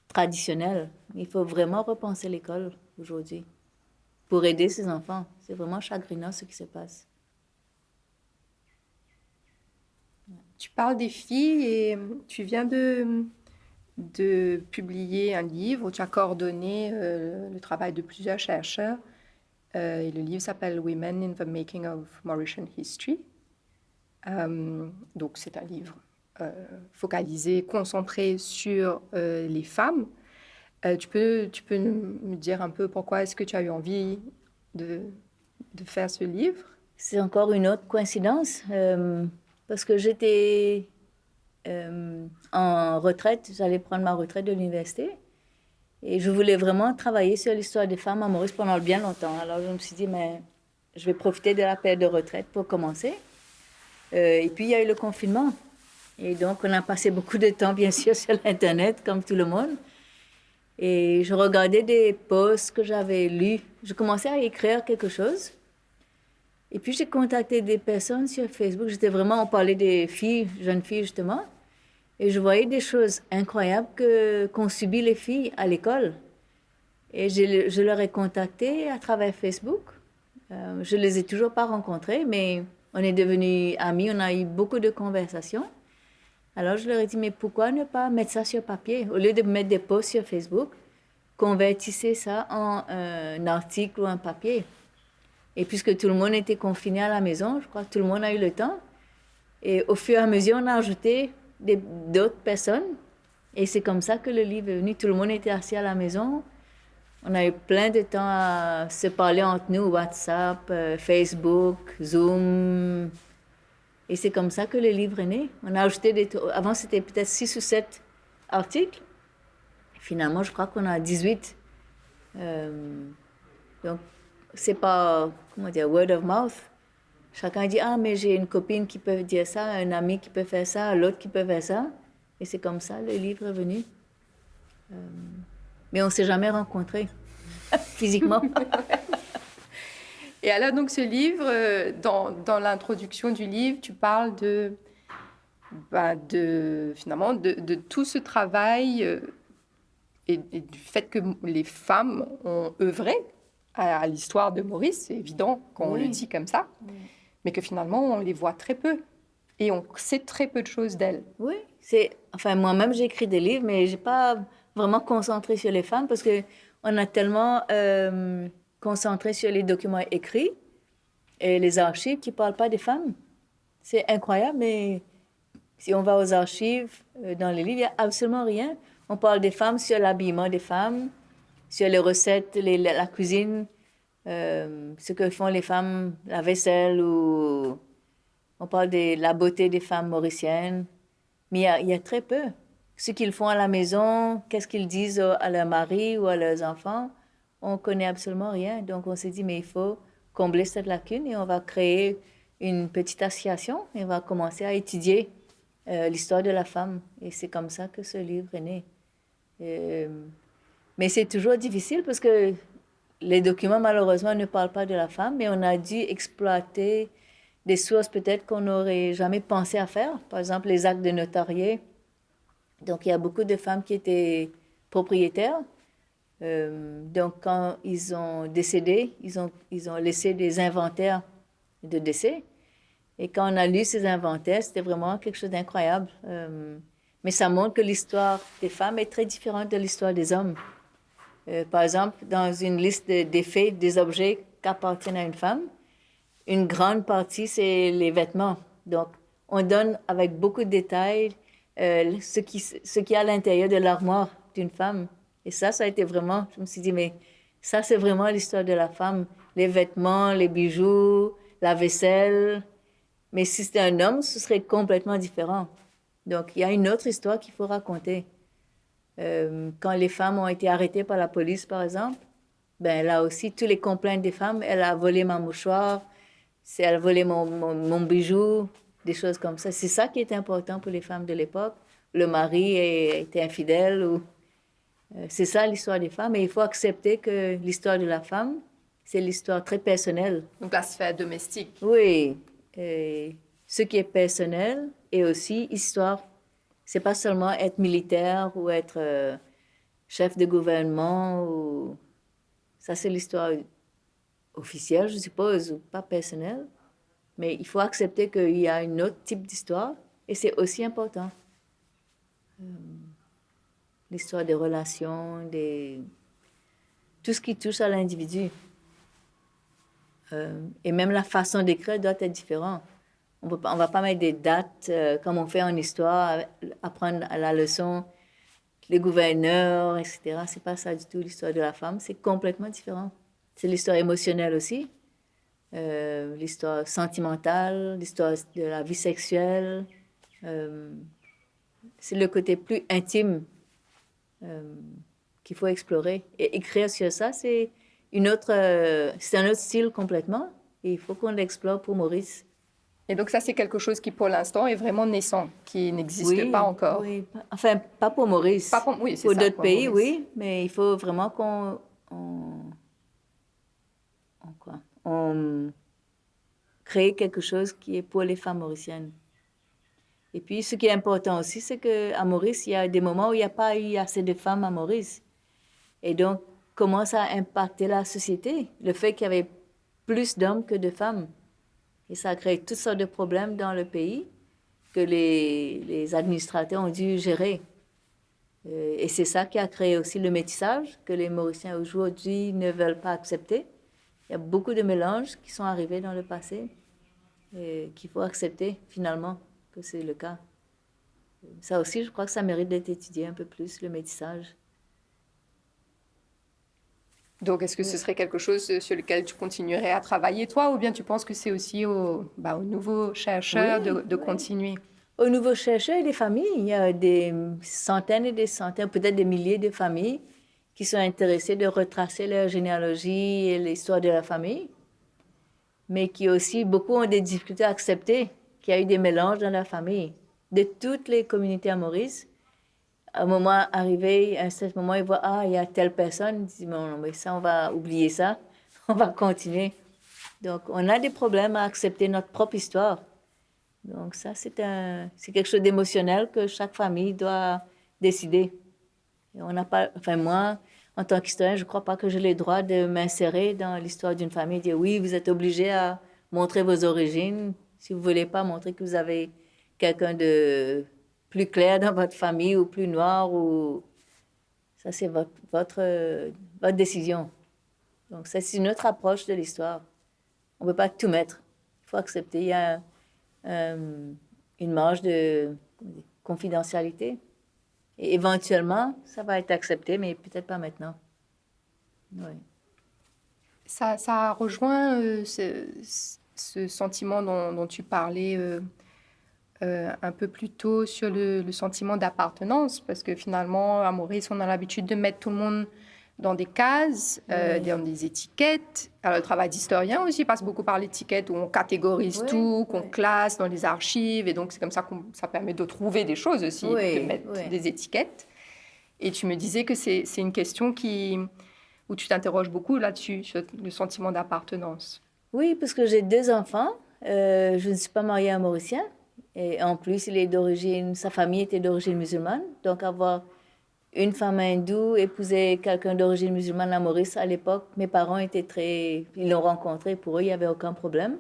traditionnelles. Il faut vraiment repenser l'école aujourd'hui pour aider ces enfants. C'est vraiment chagrinant ce qui se passe.
Tu parles des filles et tu viens de publier un livre où tu as coordonné le travail de plusieurs chercheurs. Et le livre s'appelle Women in the Making of Mauritian History. Donc c'est un livre focalisé, concentré sur les femmes. Tu peux me dire un peu pourquoi est-ce que tu as eu envie de faire ce livre?
C'est encore une autre coïncidence, parce que j'étais en retraite, j'allais prendre ma retraite de l'université, et je voulais vraiment travailler sur l'histoire des femmes à Maurice pendant bien longtemps. Alors je me suis dit, mais je vais profiter de la période de retraite pour commencer. Et puis il y a eu le confinement, et donc on a passé beaucoup de temps, bien sûr, sur l'Internet, comme tout le monde. Et je regardais des posts que j'avais lus. Je commençais à écrire quelque chose. Et puis, j'ai contacté des personnes sur Facebook. On parlait des filles, jeunes filles, justement. Et je voyais des choses incroyables qu'ont subi les filles à l'école. Et je leur ai contacté à travers Facebook. Je ne les ai toujours pas rencontrées, mais on est devenus amis. On a eu beaucoup de conversations. Alors, je leur ai dit, mais pourquoi ne pas mettre ça sur papier? Au lieu de mettre des posts sur Facebook, convertissez ça en un article ou un papier. Et puisque tout le monde était confiné à la maison, je crois que tout le monde a eu le temps. Et au fur et à mesure, on a ajouté d'autres personnes. Et c'est comme ça que le livre est venu. Tout le monde était assis à la maison. On a eu plein de temps à se parler entre nous, WhatsApp, Facebook, Zoom. Et c'est comme ça que le livre est né. On a ajouté avant, c'était peut-être 6 ou 7 articles. Finalement, je crois qu'on a 18. Donc, c'est pas, comment dire, word of mouth. Chacun dit, ah, mais j'ai une copine qui peut dire ça, un ami qui peut faire ça, l'autre qui peut faire ça. Et c'est comme ça, le livre est venu. Mais on ne s'est jamais rencontrés, physiquement.
Et alors, donc, ce livre, dans l'introduction du livre, tu parles finalement, de tout ce travail et du fait que les femmes ont œuvré à l'histoire de Maurice. C'est évident qu'on le dit comme ça, mais que finalement, on les voit très peu. Et on sait très peu de choses d'elles.
Oui, enfin, moi-même, j'ai écrit des livres, mais je n'ai pas vraiment concentré sur les femmes parce qu'on a tellement concentré sur les documents écrits et les archives qui ne parlent pas des femmes. C'est incroyable, mais si on va aux archives, dans les livres, il n'y a absolument rien. On parle des femmes sur l'habillement des femmes, sur les recettes, la cuisine, ce que font les femmes, la vaisselle, ou on parle de la beauté des femmes mauriciennes. Mais il y a très peu. Ce qu'ils font à la maison, qu'est-ce qu'ils disent à leur mari ou à leurs enfants, on connaît absolument rien. Donc on s'est dit, mais il faut combler cette lacune et on va créer une petite association et on va commencer à étudier l'histoire de la femme. Et c'est comme ça que ce livre est né. Mais c'est toujours difficile parce que les documents, malheureusement, ne parlent pas de la femme, mais on a dû exploiter des sources peut-être qu'on n'aurait jamais pensé à faire. Par exemple, les actes de notarié. Donc, il y a beaucoup de femmes qui étaient propriétaires. Donc, quand ils ont décédé, ils ont laissé des inventaires de décès. Et quand on a lu ces inventaires, c'était vraiment quelque chose d'incroyable. Mais ça montre que l'histoire des femmes est très différente de l'histoire des hommes. Par exemple, dans une liste des faits, des objets qui appartiennent à une femme, une grande partie, c'est les vêtements. Donc, on donne avec beaucoup de détails ce qui est à l'intérieur de l'armoire d'une femme. Et ça a été vraiment, je me suis dit, mais ça, c'est vraiment l'histoire de la femme. Les vêtements, les bijoux, la vaisselle. Mais si c'était un homme, ce serait complètement différent. Donc, il y a une autre histoire qu'il faut raconter. Quand les femmes ont été arrêtées par la police, par exemple, ben là aussi, tous les complaintes des femmes, elle a volé ma mouchoir, elle a volé mon bijou, des choses comme ça. C'est ça qui est important pour les femmes de l'époque. Le mari était infidèle. C'est ça l'histoire des femmes. Et il faut accepter que l'histoire de la femme, c'est l'histoire très personnelle.
Donc la sphère domestique.
Oui. Ce qui est personnel et aussi histoire. C'est pas seulement être militaire ou être chef de gouvernement. Ça, c'est l'histoire officielle, je suppose, ou pas personnelle. Mais il faut accepter qu'il y a un autre type d'histoire et c'est aussi important. L'histoire des relations, tout ce qui touche à l'individu. Et même la façon d'écrire doit être différente. On ne va pas mettre des dates comme on fait en histoire, apprendre à la leçon les gouverneurs, etc. C'est pas ça du tout l'histoire de la femme, c'est complètement différent. C'est l'histoire émotionnelle aussi, l'histoire sentimentale, l'histoire de la vie sexuelle. C'est le côté plus intime qu'il faut explorer. Et écrire sur ça, c'est un autre style complètement. Et il faut qu'on l'explore pour Maurice.
Et donc ça, c'est quelque chose qui, pour l'instant, est vraiment naissant, qui n'existe pas encore.
Oui, enfin, pas pour Maurice.
Oui, c'est
pour
ça.
D'autres
pour
pays,
Maurice.
oui, mais il faut vraiment on crée quelque chose qui est pour les femmes mauriciennes. Et puis, ce qui est important aussi, c'est qu'à Maurice, il y a des moments où il n'y a pas eu assez de femmes à Maurice. Et donc, comment ça a impacté la société? Le fait qu'il y avait plus d'hommes que de femmes. Et ça a créé toutes sortes de problèmes dans le pays que les administrateurs ont dû gérer. Et c'est ça qui a créé aussi le métissage que les Mauriciens aujourd'hui ne veulent pas accepter. Il y a beaucoup de mélanges qui sont arrivés dans le passé et qu'il faut accepter finalement que c'est le cas. Ça aussi, je crois que ça mérite d'être étudié un peu plus, le métissage.
Donc, est-ce que ce serait quelque chose sur lequel tu continuerais à travailler, toi, ou bien tu penses que c'est aussi aux nouveaux chercheurs de continuer?
Aux nouveaux chercheurs et des familles, il y a des centaines et des centaines, peut-être des milliers de familles qui sont intéressées de retracer leur généalogie et l'histoire de la famille, mais qui aussi, beaucoup ont des difficultés à accepter qu'il y a eu des mélanges dans la famille. De toutes les communautés à Maurice, à un moment arrivé, à un certain moment, ils voient, ah, il y a telle personne, ils disent, non, mais ça, on va oublier ça, on va continuer. Donc, on a des problèmes à accepter notre propre histoire. Donc, ça, c'est quelque chose d'émotionnel que chaque famille doit décider. Et on n'a pas, enfin, moi, en tant qu'historien, je ne crois pas que j'ai le droit de m'insérer dans l'histoire d'une famille, dire, oui, vous êtes obligé à montrer vos origines. Si vous ne voulez pas montrer que vous avez quelqu'un de plus clair dans votre famille ou plus noir, ça, c'est votre décision. Donc, ça, c'est une autre approche de l'histoire. On ne peut pas tout mettre. Il faut accepter. Il y a une marge de confidentialité. Et éventuellement, ça va être accepté, mais peut-être pas maintenant. Oui.
Ça rejoint ce sentiment dont tu parlais un peu plus tôt sur le sentiment d'appartenance, parce que finalement, à Maurice, on a l'habitude de mettre tout le monde dans des cases,
Oui.
dans des étiquettes. Alors, le travail d'historien aussi passe beaucoup par l'étiquette, où on catégorise
Oui,
tout, qu'on
oui.
classe dans les archives, et donc c'est comme ça que ça permet de trouver des choses aussi, de
Oui,
mettre
oui.
des étiquettes. Et tu me disais que c'est une question où tu t'interroges beaucoup là-dessus, sur le sentiment d'appartenance.
Oui, parce que j'ai 2 enfants. Je ne suis pas mariée à un Mauricien. Et en plus, sa famille était d'origine musulmane. Donc, avoir une femme hindoue épouser quelqu'un d'origine musulmane à Maurice, à l'époque, mes parents ils l'ont rencontré, pour eux, il n'y avait aucun problème.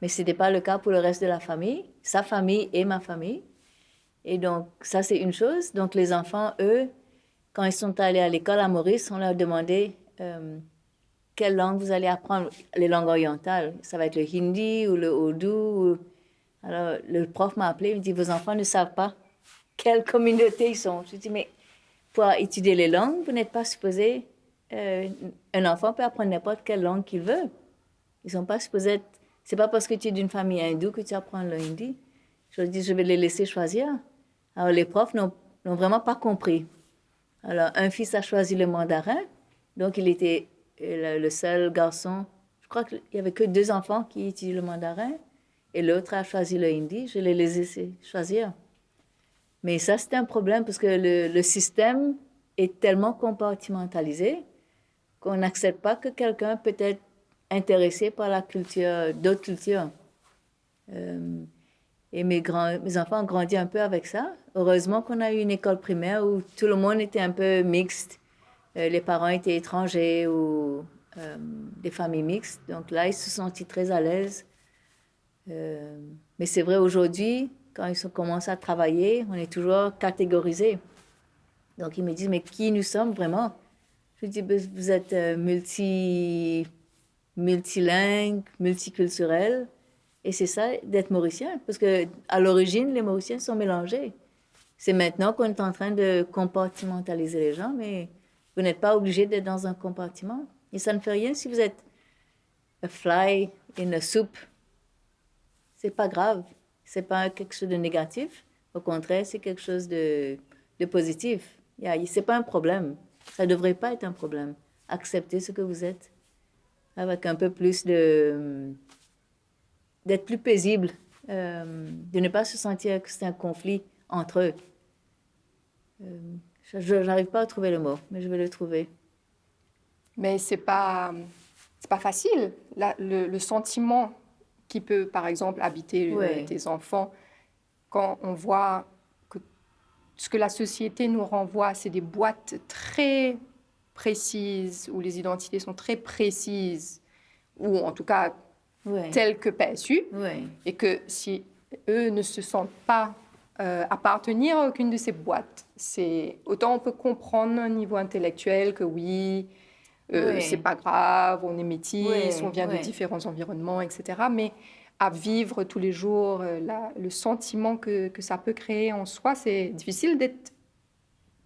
Mais ce n'était pas le cas pour le reste de la famille, sa famille et ma famille. Et donc, ça, c'est une chose. Donc, les enfants, eux, quand ils sont allés à l'école à Maurice, on leur demandait quelle langue vous allez apprendre, les langues orientales. Ça va être le hindi ou le oudou. Alors, le prof m'a appelé, il me dit, vos enfants ne savent pas quelle communauté ils sont. Je dis, mais pour étudier les langues, vous n'êtes pas supposé... un enfant peut apprendre n'importe quelle langue qu'il veut. Ils sont pas supposés être... C'est pas parce que tu es d'une famille hindoue que tu apprends le hindi. Je leur dis, je vais les laisser choisir. Alors, les profs n'ont vraiment pas compris. Alors, un fils a choisi le mandarin, donc il était le seul garçon. Je crois qu'il n'y avait que 2 enfants qui étudient le mandarin, et l'autre a choisi le hindi. Je les laissé choisir. Mais ça, c'est un problème parce que le système est tellement compartimentalisé qu'on n'accepte pas que quelqu'un peut être intéressé par la culture, d'autres cultures. Et mes enfants ont grandi un peu avec ça. Heureusement qu'on a eu une école primaire où tout le monde était un peu mixte. Les parents étaient étrangers ou des familles mixtes. Donc là, ils se sont sentis très à l'aise. Mais c'est vrai, aujourd'hui, quand ils commencent à travailler, on est toujours catégorisés. Donc ils me disent, mais qui nous sommes vraiment? Je dis, ben, vous êtes multilingue, multiculturel. Et c'est ça, d'être mauricien. Parce que à l'origine, les Mauriciens sont mélangés. C'est maintenant qu'on est en train de compartimentaliser les gens, mais vous n'êtes pas obligé d'être dans un compartiment. Et ça ne fait rien si vous êtes a fly in a soup. C'est pas grave. C'est pas quelque chose de négatif. Au contraire, c'est quelque chose de positif. C'est pas un problème. Ça devrait pas être un problème. Accepter ce que vous êtes avec un peu plus d'être plus paisible, de ne pas se sentir que c'est un conflit entre eux. Je n'arrive pas à trouver le mot, mais je vais le trouver.
Mais c'est pas facile. Le sentiment qui peut, par exemple, habiter
Oui.
tes enfants, quand on voit que ce que la société nous renvoie, c'est des boîtes très précises, où les identités sont très précises, ou en tout cas
Oui.
telles que perçues,
Oui.
et que si eux ne se sentent pas appartenir à aucune de ces boîtes, autant on peut comprendre au niveau intellectuel que oui,
Oui.
c'est pas grave, on est métis,
Oui,
on vient de
oui.
différents environnements, etc. Mais à vivre tous les jours, le sentiment que ça peut créer en soi, c'est difficile d'être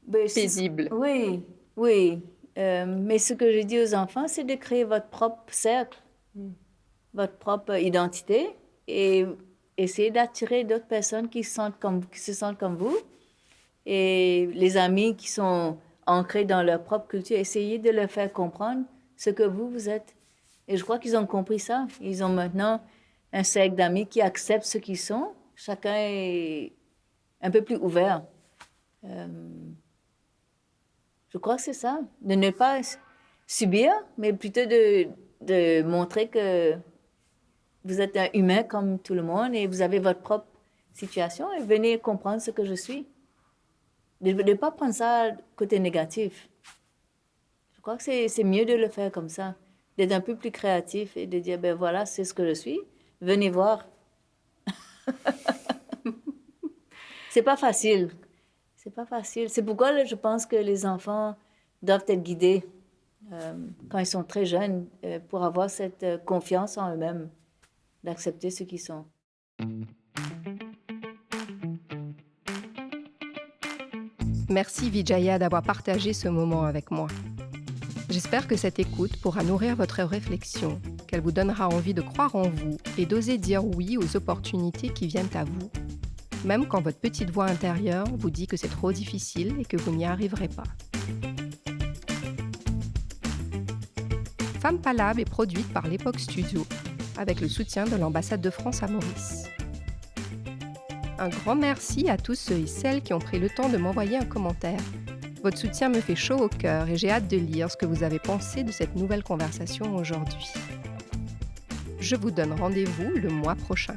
Ben,
paisible.
Oui, oui. Mais ce que je dis aux enfants, c'est de créer votre propre cercle, votre propre identité, et essayer d'attirer d'autres personnes qui se sentent comme vous. Et les amis qui sont ancrés dans leur propre culture, essayez de leur faire comprendre ce que vous êtes. Et je crois qu'ils ont compris ça. Ils ont maintenant un cercle d'amis qui acceptent ce qu'ils sont. Chacun est un peu plus ouvert. Je crois que c'est ça. De ne pas subir, mais plutôt de montrer que vous êtes un humain comme tout le monde et vous avez votre propre situation et venez comprendre ce que je suis. De ne pas prendre ça côté négatif. Je crois que c'est mieux de le faire comme ça, d'être un peu plus créatif et de dire, ben voilà, c'est ce que je suis, venez voir. C'est pas facile. C'est pas facile. C'est pourquoi je pense que les enfants doivent être guidés quand ils sont très jeunes pour avoir cette confiance en eux-mêmes, d'accepter ce qu'ils sont.
Merci Vijaya d'avoir partagé ce moment avec moi. J'espère que cette écoute pourra nourrir votre réflexion, qu'elle vous donnera envie de croire en vous et d'oser dire oui aux opportunités qui viennent à vous, même quand votre petite voix intérieure vous dit que c'est trop difficile et que vous n'y arriverez pas. Femme Palab est produite par l'Époque Studio, avec le soutien de l'ambassade de France à Maurice. Un grand merci à tous ceux et celles qui ont pris le temps de m'envoyer un commentaire. Votre soutien me fait chaud au cœur et j'ai hâte de lire ce que vous avez pensé de cette nouvelle conversation aujourd'hui. Je vous donne rendez-vous le mois prochain.